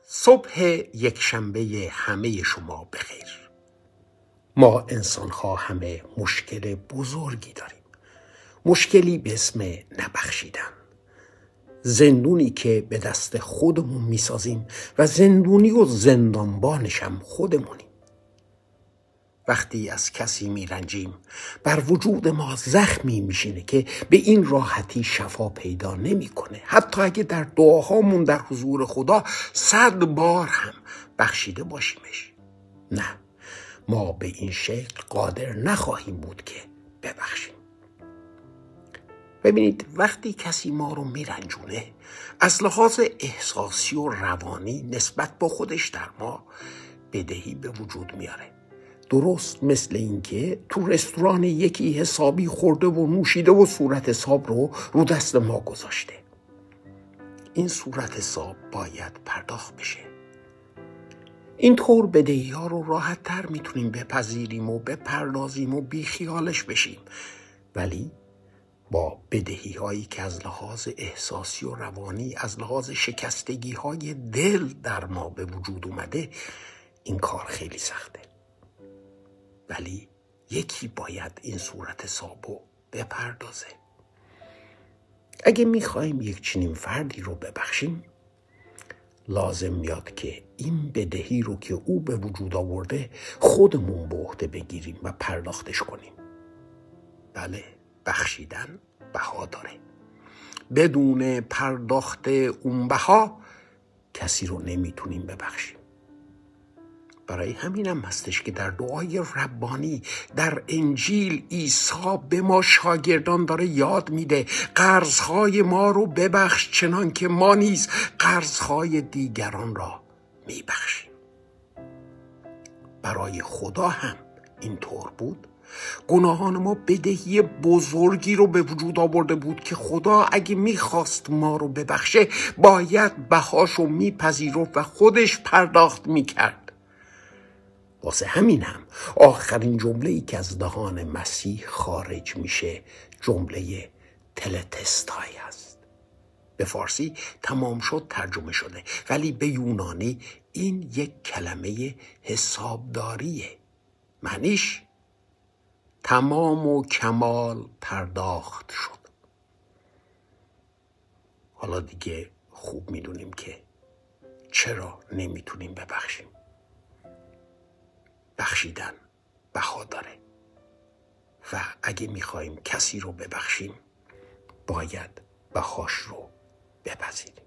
صبح یکشنبه همه شما بخیر. ما انسان‌ها همه مشکل بزرگی داریم. مشکلی به اسم نبخشیدن. زندونی که به دست خودمون میسازیم و زندونی و زندانبانش هم خودمونیم. وقتی از کسی میرنجیم بر وجود ما زخمی میشینه که به این راحتی شفا پیدا نمیکنه. حتی اگه در دعاهامون در حضور خدا 100 بار هم بخشیده باشیمش، نه، ما به این شکل قادر نخواهیم بود که ببخشیم. ببینید، وقتی کسی ما رو میرنجونه، از لحاظ احساسی و روانی نسبت با خودش در ما بدهی به وجود میاره. درست مثل این که تو رستوران یکی حسابی خورده و نوشیده و صورت حساب رو دست ما گذاشته. این صورت حساب باید پرداخت بشه. اینطور بدهی ها رو راحت تر میتونیم بپذیریم و بپردازیم و بیخیالش بشیم. ولی با بدهی هایی که از لحاظ احساسی و روانی، از لحاظ شکستگی های دل در ما به وجود اومده، این کار خیلی سخته. ولی یکی باید این صورت حسابو بپردازه. اگه میخوایم یک چنین فردی رو ببخشیم، لازم میاد که این بدهی رو که او به وجود آورده خودمون به عهده بگیریم و پرداختش کنیم. بله، بخشیدن بها داره. بدون پرداخت اون بها کسی رو نمیتونیم ببخشیم. برای همینم هستش که در دعای ربانی در انجیل عیسی به ما شاگردان داره یاد میده قرضهای ما رو ببخش چنان که ما نیز قرضهای دیگران را میبخشیم. برای خدا هم اینطور بود. گناهان ما بدهی بزرگی رو به وجود آورده بود که خدا اگه میخواست ما رو ببخشه باید بهاشو میپذیرفت و خودش پرداخت میکرد. واسه همین هم آخرین جمله‌ای که از دهان مسیح خارج میشه جمله تلتستای است. به فارسی تمام شد ترجمه شده، ولی به یونانی این یک کلمه حسابداریه. معنیش تمام و کمال پرداخت شد. حالا دیگه خوب میدونیم که چرا نمیتونیم ببخشیم. بخشیدن بها داره و اگه میخوایم کسی رو ببخشیم باید بهاش رو بپذیریم.